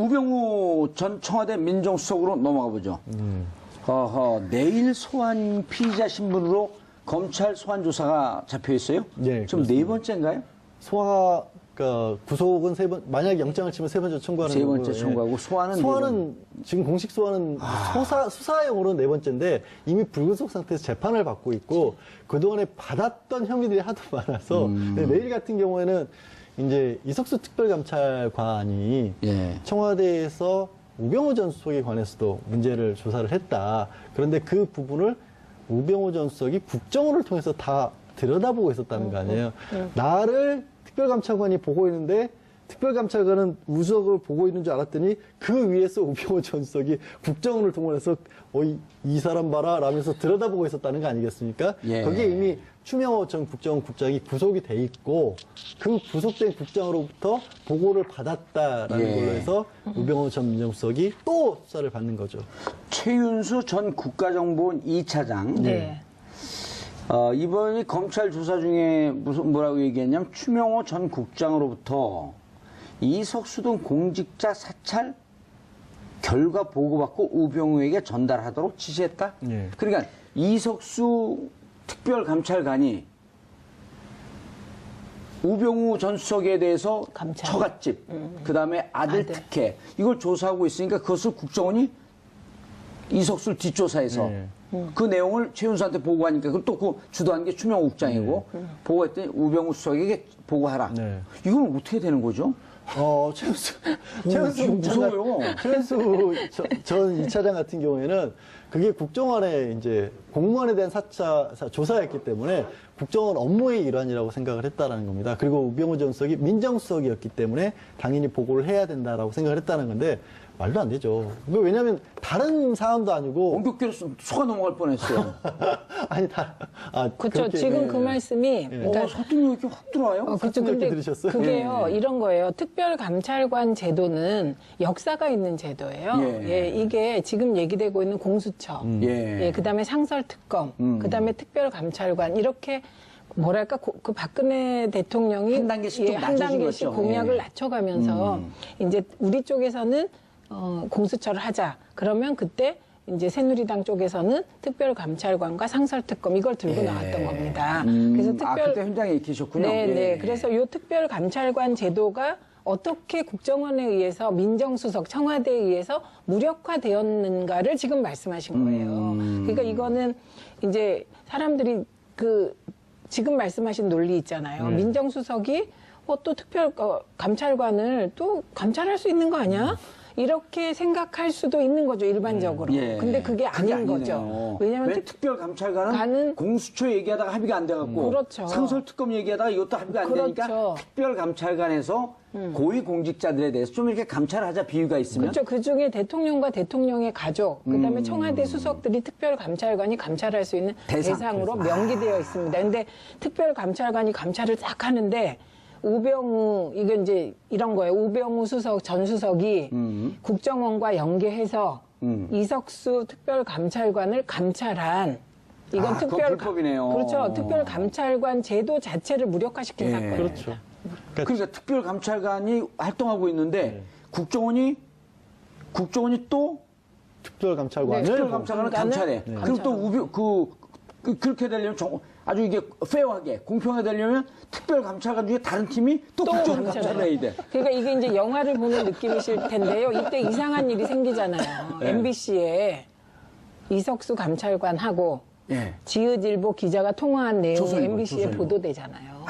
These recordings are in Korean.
우병우 전 청와대 민정수석으로 넘어가 보죠. 내일 소환 피의자 신분으로 검찰 소환 조사가 잡혀 있어요? 네, 지금 네 번째인가요? 구속은 만약 영장을 치면 세 번째 청구하는 세 번째 거고요. 청구하고 소환은 지금 공식 소환은 수사용으로는 네 번째인데 이미 불구속 상태에서 재판을 받고 있고 그동안에 받았던 혐의들이 하도 많아서 내일 같은 경우에는 이제 이석수 특별감찰관이 청와대에서 우병우 전 수석에 관해서도 문제를 조사를 했다. 그런데 그 부분을 우병우 전 수석이 국정원을 통해서 다 들여다보고 있었다는 거 아니에요. 나를 특별감찰관이 보고 있는데 특별감찰관은 우석을 보고 있는 줄 알았더니 그 위에서 우병우 전 수석이 국정원을 동원해서 이 사람 봐라 라면서 들여다보고 있었다는 거 아니겠습니까? 거기에 이미 추명호 전 국정원 국장이 구속이 돼 있고 그 구속된 국장으로부터 보고를 받았다라는 걸로 해서 우병우 전 민정수석이 또 수사를 받는 거죠. 최윤수 전 국가정보원 2차장. 이번이 검찰 조사 중에 뭐라고 얘기했냐면 추명호 전 국장으로부터 이석수 등 공직자 사찰 결과 보고받고 우병우에게 전달하도록 지시했다. 그러니까 이석수 특별감찰관이 우병우 전 수석에 대해서 처갓집, 그다음에 아들 특혜 이걸 조사하고 있으니까 그것을 국정원이 이석수를 뒷조사해서 그 내용을 최윤수한테 보고하니까 그걸 또 그 주도한 게 추명호 국장이고 보고했더니 우병우 수석에게 보고하라. 이건 어떻게 되는 거죠? 최은수 무서워요. 최은수 전 2차장 같은 경우에는 그게 국정원의 이제 공무원에 대한 조사였기 때문에 국정원 업무의 일환이라고 생각을 했다라는 겁니다. 그리고 우병우 전 수석이 민정수석이었기 때문에 당연히 보고를 해야 된다라고 생각을 했다는 건데 말도 안 되죠. 왜냐하면 다른 사안도 아니고 원격대로 속아 넘어갈 뻔했어요. 아니 그렇죠. 지금 그 말씀이 설득력이 이렇게 확 들어와요. 그렇죠. 근데 들으셨어요? 그게요 이런 거예요. 특별감찰관 제도는 역사가 있는 제도예요. 이게 지금 얘기되고 있는 공수처, 그다음에 상설특검, 그다음에 특별감찰관 이렇게. 뭐랄까 그 박근혜 대통령이 한 단계씩 한 단계씩 공약을 낮춰가면서 이제 우리 쪽에서는 공수처를 하자. 그러면 그때 이제 새누리당 쪽에서는 특별감찰관과 상설특검 이걸 들고 나왔던 겁니다. 그래서 그때 현장에 계셨군요. 네. 그래서 이 특별감찰관 제도가 어떻게 국정원에 의해서 민정수석 청와대에 의해서 무력화되었는가를 지금 말씀하신 거예요. 그러니까 이거는 이제 사람들이 지금 말씀하신 논리 있잖아요. 민정수석이 또 특별감찰관을 또 감찰할 수 있는 거 아니야? 이렇게 생각할 수도 있는 거죠, 일반적으로. 근데 그게 아닌 거죠. 왜냐하면 특별감찰관은 공수처 얘기하다가 합의가 안 돼갖고 상설특검 얘기하다가 이것도 합의가 안 되니까 특별감찰관에서 고위공직자들에 대해서 좀 이렇게 감찰하자 비유가 있으면 그렇죠. 그중에 대통령과 대통령의 가족, 그다음에 청와대 수석들이 특별감찰관이 감찰할 수 있는 대상으로 명기되어 있습니다. 근데 특별감찰관이 감찰을 딱 하는데 우병우 이건 이제 이런 거예요. 우병우 수석 전 수석이 국정원과 연계해서 이석수 특별감찰관을 감찰한 이건 불법이네요. 그렇죠. 특별감찰관 제도 자체를 무력화시킨 사건입니다. 그렇죠. 그러니까 특별감찰관이 활동하고 있는데 국정원이 또 특별감찰관을 감찰해. 그럼 또 그렇게 되려면 아주 이게 페어하게 공평하게 되려면 특별감찰관 중에 다른 팀이 또 국정원 감찰을 해야 돼. 그러니까 이게 이제 영화를 보는 느낌이실 텐데요. 이때 이상한 일이 생기잖아요. MBC에 이석수 감찰관하고 지읒일보 기자가 통화한 내용이 MBC에 보도되잖아요.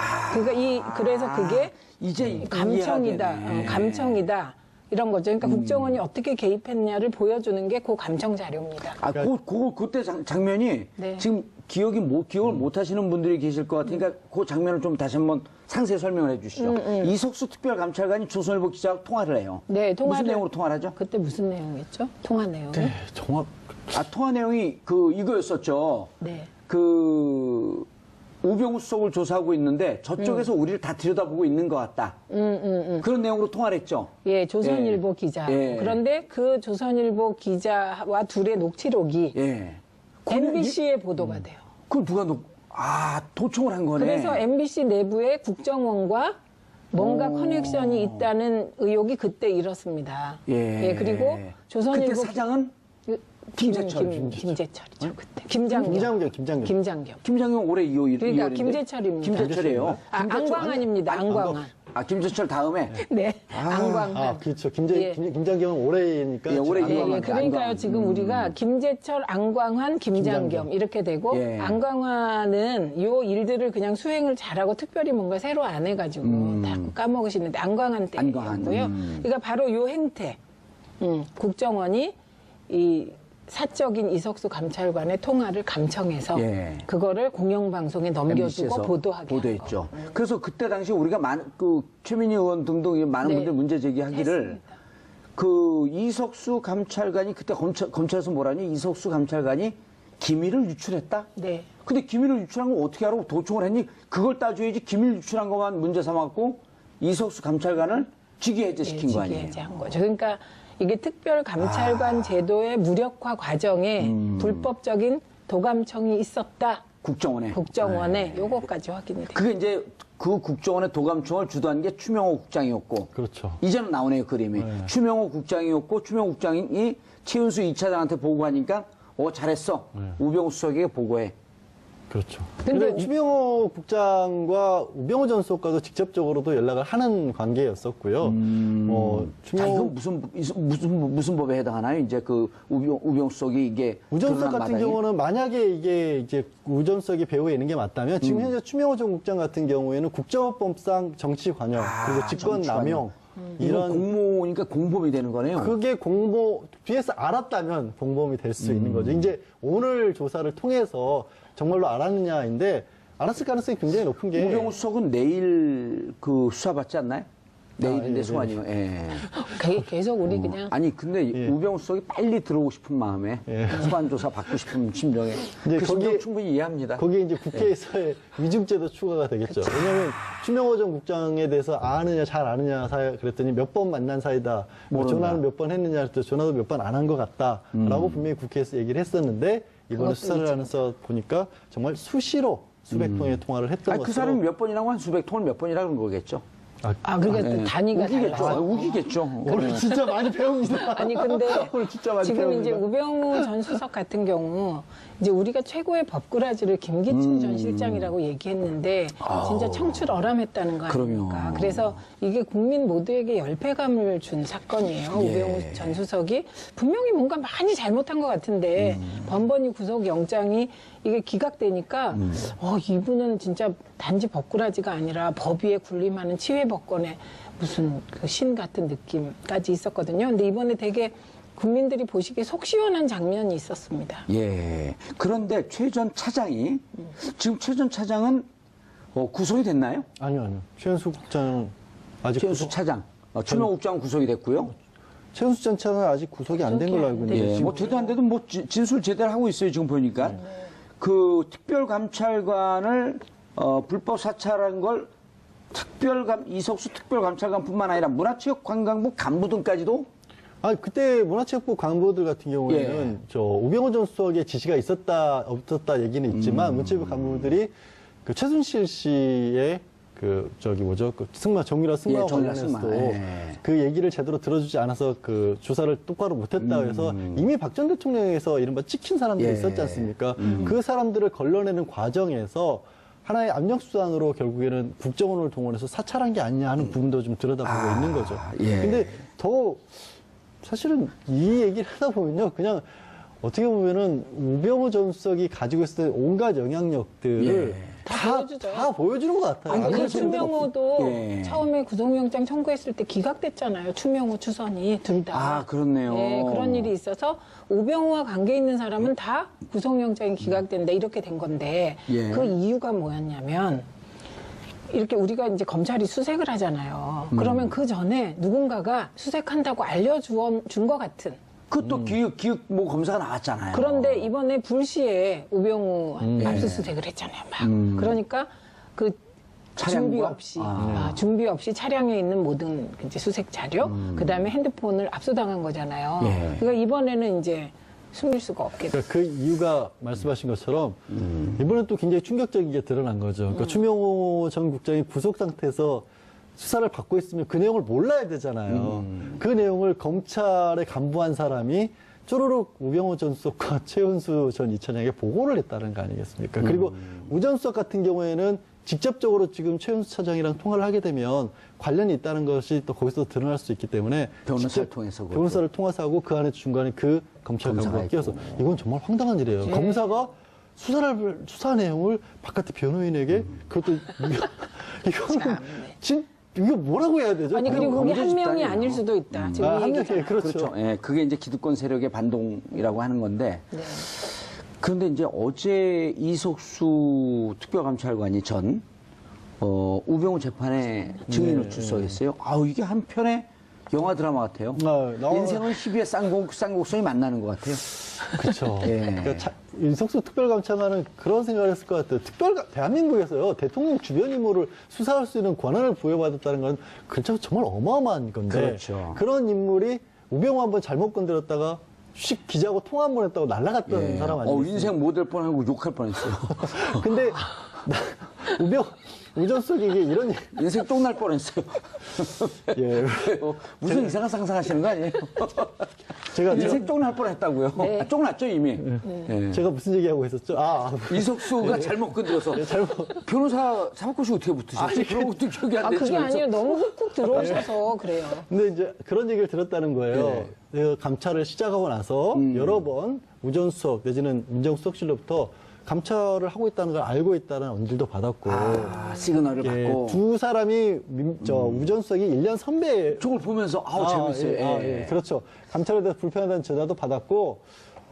그래서 그게 이제 감청이다. 이런 거죠. 그러니까 국정원이 어떻게 개입했냐를 보여주는 게 그 감청 자료입니다. 그때 장면이 지금 기억을 못 하시는 분들이 계실 것 같으니까 그 장면을 좀 다시 한번 상세히 설명을 해 주시죠. 이석수 특별감찰관이 조선일보 기자와 통화를 해요. 네, 무슨 내용으로 통화를 하죠? 그때 무슨 내용이었죠? 통화 내용이? 네, 통화 내용이 이거였었죠. 네. 우병우 수석을 조사하고 있는데 저쪽에서 우리를 다 들여다보고 있는 것 같다. 그런 내용으로 통화를 했죠. 예, 조선일보 기자. 그런데 그 조선일보 기자와 둘의 녹취록이 MBC에 보도가 돼요. 그걸 누가 도청을 한 거네. 그래서 MBC 내부의 국정원과 뭔가 커넥션이 있다는 의혹이 그때 일었습니다. 예. 그리고 조선일보 그때 사장은 김재철. 김재철이죠 그때. 김장겸. 김장겸 올해 2월. 그러니까 김재철입니다. 김재철이에요. 안광환입니다. 안광환. 김재철 다음에. 네, 안광환. 그렇죠. 김장겸은 올해니까. 예, 올해 그러니까요. 안광환. 지금 우리가 김재철, 안광환, 김장겸 이렇게 되고 예. 안광환은 요 일들을 그냥 수행을 잘하고 특별히 뭔가 새로 안 해가지고 다 까먹으시는데 안광환 때였고요. 그러니까 바로 요 행태, 국정원이 이 사적인 이석수 감찰관의 통화를 감청해서 예. 그거를 공영방송에 넘겨주고 MBC에서 보도하게 보도했죠. 그래서 그때 당시 우리가 최민희 의원 등등 많은 네. 분들 문제 제기하기를 했습니다. 그 이석수 감찰관이 그때 검찰에서 뭐라니 이석수 감찰관이 기밀을 유출했다. 네. 근데 기밀을 유출한 거 어떻게 알고 도청을 했니? 그걸 따져야지 기밀 유출한 것만 문제 삼았고 이석수 감찰관을 직위해제시킨 거 아니에요? 직위해제한 거죠. 그러니까 이게 특별 감찰관 제도의 무력화 과정에 불법적인 도감청이 있었다. 국정원에 요거까지 확인이 돼요. 그게 이제 그 국정원의 도감청을 주도한 게 추명호 국장이었고. 그렇죠. 이제는 나오네요, 그림이. 추명호 국장이었고, 추명호 국장이 최은수 2차장한테 보고하니까, 잘했어. 우병우 수석에게 보고해. 그렇죠. 근데 추명호 국장과 우병우 전 수석과도 직접적으로도 연락을 하는 관계였었고요. 자, 이건 무슨 법에 해당하나요? 이제 그 우병우 수석이 이게. 우 전 수석 드러난 같은 마당에? 경우는 만약에 이게 이제 우 전 수석이 배후에 있는 게 맞다면 지금 현재 추명호 전 국장 같은 경우에는 국정원법상 정치 관여 그리고 직권 남용 이런 공모니까 공범이 되는 거네요. 그게 뒤에서 알았다면 공범이 될 수 있는 거죠. 이제 오늘 조사를 통해서 정말로 알았느냐인데 알았을 가능성이 굉장히 높은 게 우병우 수석은 내일 그 수사받지 않나요? 내일인데 예, 소환이요. 예. 계속 우리 그냥 아니 근데 예. 우병우 수석이 빨리 들어오고 싶은 마음에 소환 조사 받고 싶은 심정에 이제 그 심정 거기에- 충분히 이해합니다. 거기에 이제 국회에서의 위증죄도 추가가 되겠죠. 왜냐하면 추명호 전 국장에 대해서 아느냐 잘 아느냐 그랬더니 몇 번 만난 사이다. 모른다. 전화는 몇 번 했느냐 그랬더니 전화도 몇 번 안 한 것 같다라고 분명히 국회에서 얘기를 했었는데 이번에 그것도 수사를 하면서 보니까 정말 수시로 수백 통의 통화를 했던 아니, 그 것으로 사람이 몇 번이라고 한 수백 통을 몇 번이라 그런 거겠죠. 그러니까 또 단위가 우기겠죠. 달라서. 우기겠죠. 오늘 진짜 많이 배웁니다. 아니 근데 오늘 진짜 많이 지금 배웁니다. 이제 우병우 전 수석 같은 경우 이제 우리가 최고의 법꾸라지를 김기춘 전 실장이라고 얘기했는데 진짜 청출어람했다는 거 아닙니까? 그럼요. 그래서 이게 국민 모두에게 열패감을 준 사건이에요. 우병우 전 수석이 분명히 뭔가 많이 잘못한 것 같은데 번번이 구속영장이 이게 기각되니까 이분은 진짜 단지 법꾸라지가 아니라 법 위에 군림하는 치외법권의 무슨 그 신 같은 느낌까지 있었거든요. 근데 이번에 되게 국민들이 보시기에 속 시원한 장면이 있었습니다. 예. 그런데 최 전 차장이 지금 최 전 차장은 구속이 됐나요? 아니요. 최은수 국장은 아직 최은수 차장. 추명호 국장은 구속이 됐고요. 최은수 전 차장은 아직 구속이 안 된 걸로 알고 있는데 예. 뭐 되도 안 돼도 뭐 진술 제대로 하고 있어요. 지금 보니까. 그 특별감찰관을 불법 사찰한 걸 이석수 특별감찰관뿐만 아니라 문화체육관광부 간부 등까지도 그때 문화체육부 간부들 같은 경우에는 우병우 전 수석의 지시가 있었다 없었다 얘기는 있지만 문체부 간부들이 그 최순실 씨의 정유라 승마 관련해서도 그 얘기를 제대로 들어주지 않아서 그 조사를 똑바로 못했다 해서 이미 박 전 대통령에서 이른바 찍힌 사람들이 있었지 않습니까? 그 사람들을 걸러내는 과정에서 하나의 압력수단으로 결국에는 국정원을 동원해서 사찰한 게 아니냐 하는 부분도 좀 들여다보고 있는 거죠. 근데 더 사실은 이 얘기를 하다 보면요. 그냥 어떻게 보면은 우병우 전 수석이 가지고 있었던 온갖 영향력들을 다 보여주는 것 같아요. 아니, 그래서 추명호도 처음에 구속영장 청구했을 때 기각됐잖아요. 추명호, 추선이 둘 다. 그렇네요. 네, 그런 일이 있어서 우병우와 관계 있는 사람은 다 구속영장이 기각된다 이렇게 된 건데 그 이유가 뭐였냐면 이렇게 우리가 이제 검찰이 수색을 하잖아요. 그러면 그 전에 누군가가 수색한다고 알려준 것 같은. 그것도 기획 뭐 검사가 나왔잖아요. 그런데 이번에 불시에 우병우 압수수색을 했잖아요. 막. 그러니까 그 차량과? 준비 없이 차량에 있는 모든 이제 수색 자료, 그다음에 핸드폰을 압수당한 거잖아요. 그러니까 이번에는 이제 숨길 수가 없게 됐어요. 그러니까 그 이유가 말씀하신 것처럼 이번엔 또 굉장히 충격적인 게 드러난 거죠. 그러니까 추명호 전 국장이 구속 상태에서 수사를 받고 있으면 그 내용을 몰라야 되잖아요. 그 내용을 검찰에 간부한 사람이 쪼르륵 우병우 전 수석과 최은수 전 이차장에게 보고를 했다는 거 아니겠습니까? 그리고 우 전 수석 같은 경우에는 직접적으로 지금 최은수 차장이랑 통화를 하게 되면 관련이 있다는 것이 또 거기서 드러날 수 있기 때문에 변호사를 통해서 그것도. 변호사를 통해서 하고 그 안에 중간에 그 검찰 검사가 간부가 끼어서 있고. 이건 정말 황당한 일이에요. 예. 검사가 수사 내용을 바깥의 변호인에게 그것도 이거는 이거 뭐라고 해야 되죠? 아니 그리고 그게 한 명이 범죄 아닐 수도 있다. 지금 이 한 얘기잖아요. 명이 그렇죠. 그렇죠. 예, 그게 이제 기득권 세력의 반동이라고 하는 건데. 네. 그런데 이제 어제 이석수 특별감찰관이 우병우 재판에 증인으로 출석했어요. 아우, 이게 한편의 영화 드라마 같아요. 인생은 희비의 쌍곡선이 만나는 것 같아요. 그렇죠. 예. 그러니까 이석수 특별감찰관은 그런 생각을 했을 것 같아요. 대한민국에서요 대통령 주변 인물을 수사할 수 있는 권한을 부여받았다는 건 그렇죠 정말 어마어마한 건데 그렇죠. 그런 인물이 우병우 한번 잘못 건드렸다가 기자하고 통화 한번 했다고 날아갔던 사람 아니겠어요? 인생 못 될 뻔하고 욕할 뻔했어요. 근데 우전숙이 이게 이런 인생 똥날 뻔했어요. 예. 무슨 이상한 상상하시는 거 아니에요? 제가 인생 똥날 뻔했다고요. 네. 똥났죠 이미. 예. 제가 무슨 얘기하고 있었죠? 이석수가 잘못 건드려서 변호사 사법고시 어떻게 붙으셨지? 그런 것도 기억이 안 되죠. 그게 아니에요. 너무 훅훅 들어오셔서 그래요. 근데 이제 그런 얘기를 들었다는 거예요. 그 감찰을 시작하고 나서 여러 번 우전수석 내지는 민정수석실로부터 감찰을 하고 있다는 걸 알고 있다는 언질도 받았고 시그널을 받고 두 사람이 우전수석이 1년 선배예요. 저걸 보면서 재밌어요. 예. 그렇죠. 감찰에 대해서 불편하다는 전화도 받았고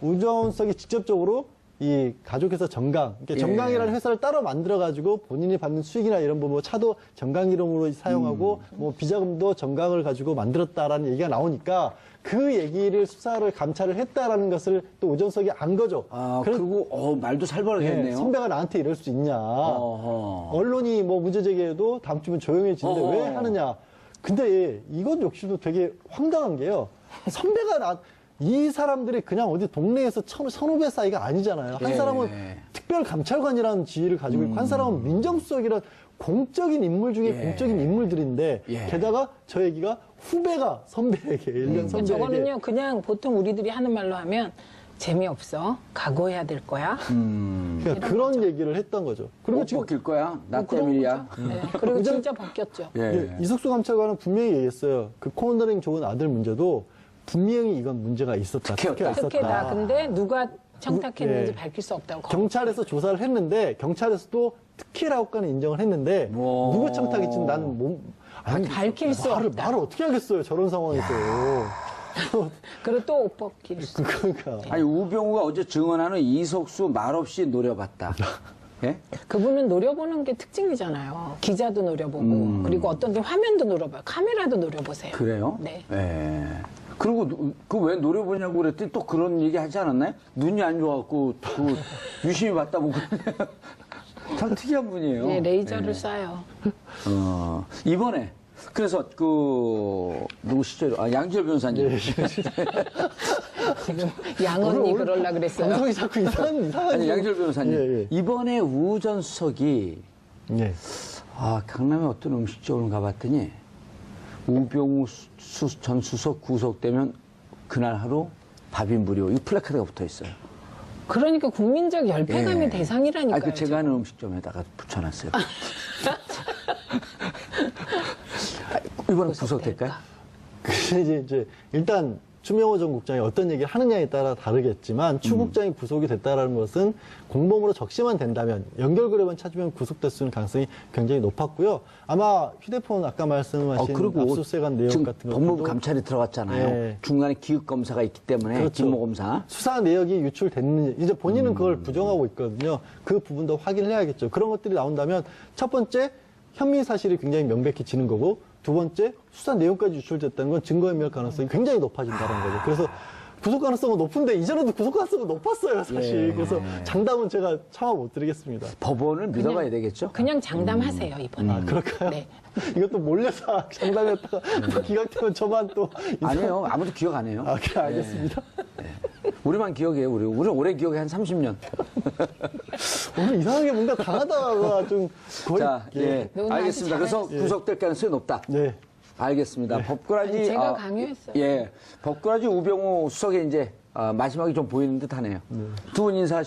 우전수석이 직접적으로 이 가족회사 정강, 그러니까 정강이라는 회사를 따로 만들어가지고 본인이 받는 수익이나 이런 부분, 차도 정강 이름으로 사용하고 뭐 비자금도 정강을 가지고 만들었다라는 얘기가 나오니까 그 얘기를 수사를 감찰을 했다라는 것을 또 우전석이 안 거죠. 그리고 말도 살벌하겠네요. 선배가 나한테 이럴 수 있냐. 언론이 뭐 문제 제기해도 다음 주면 조용해지는데 왜 하느냐. 근데 이것 역시도 되게 황당한 게요. 선배가 이 사람들이 그냥 어디 동네에서 선후배 사이가 아니잖아요. 한 사람은 특별감찰관이라는 지위를 가지고 있고 한 사람은 민정수석이라는 공적인 인물 중에 공적인 인물들인데 게다가 저 얘기가 후배가 선배에게 1년 선배에게 저거는요 그냥 보통 우리들이 하는 말로 하면 재미없어 각오해야 될 거야. 그러니까 그런 얘기를 했던 거죠. 그리고 지금 벗길 거야. 나 그런 때문이야. 거죠. 네. 그리고 진짜 벗겼죠. 이석수 감찰관은 분명히 얘기했어요. 그 코너링 좋은 아들 문제도 분명히 이건 문제가 있었다. 특혜가 있었다. 특혜다. 근데 누가 청탁했는지 밝힐 수 없다고. 경찰에서 조사를 했는데 경찰에서도 특혜라고까지 인정을 했는데 누구 청탁인지 나는 밝힐 수 없다. 말을 어떻게 하겠어요. 저런 상황에서. 그리고 또 옷 벗길 수. 그러니까. 아니 우병우가 어제 증언하는 이석수 말없이 노려봤다. 예? 그분은 노려보는 게 특징이잖아요. 기자도 노려보고 그리고 어떤 데 화면도 노려봐요. 카메라도 노려보세요. 그래요? 네. 예. 그리고 그 왜 노려보냐고 그랬더니 또 그런 얘기 하지 않았나요? 눈이 안 좋아갖고 유심히 봤다고. 참 특이한 분이에요. 네, 레이저를 쏴요. 이번에 그래서 누구시죠? 양지열 변호사님. 지금 양언니 그러려 그랬어요. 방송이 자꾸 이상한 아니 양지열 변호사님. 이번에 우 전 수석이 강남에 어떤 음식점을 가봤더니 우병우 전 수석 구속되면 그날 하루 밥이 무료. 이 플래카드가 붙어 있어요. 그러니까 국민적 열패감의 대상이라니까요. 제가 아는 음식점에다가 붙여놨어요. 이번에 구속될까요? 근데 이제 일단 추명호 전 국장이 어떤 얘기를 하느냐에 따라 다르겠지만 추 국장이 구속이 됐다라는 것은 공범으로 적시만 된다면 연결고리만 찾으면 구속될 수 있는 가능성이 굉장히 높았고요. 아마 휴대폰 아까 말씀하신 압수수색한 내용 지금 같은 것도 법무부 감찰이 들어갔잖아요. 중간에 기획 검사가 있기 때문에 김모 검사. 수사 내역이 유출됐는지 이제 본인은 그걸 부정하고 있거든요. 그 부분도 확인을 해야겠죠. 그런 것들이 나온다면 첫 번째 혐의 사실이 굉장히 명백해지는 거고 두 번째 수사 내용까지 유출됐다는 건 증거인멸 가능성이 굉장히 높아진다는 거죠. 그래서 구속 가능성은 높은데 이전에도 구속 가능성은 높았어요, 사실. 그래서 장담은 제가 차마 못 드리겠습니다. 법원을 믿어봐야 되겠죠? 그냥 장담하세요, 이번에. 그럴까요? 네. 이것도 몰래서 장담했다가 또 기각되면 저만 또 아니에요. 아무도 기억 안 해요. 알겠습니다. 우리만 기억해요. 우리 오래 기억해 한 30년. 오늘 이상하게 뭔가 강하다가 좀 거의. 자, 예. 너무 알겠습니다. 아주 그래서 구속될 가능성이 높다. 네. 알겠습니다. 법꾸라지. 아니, 제가 강요했어요. 예. 법꾸라지 우병우 수석의 이제 마지막이 좀 보이는 듯 하네요. 두 분 인사하시죠.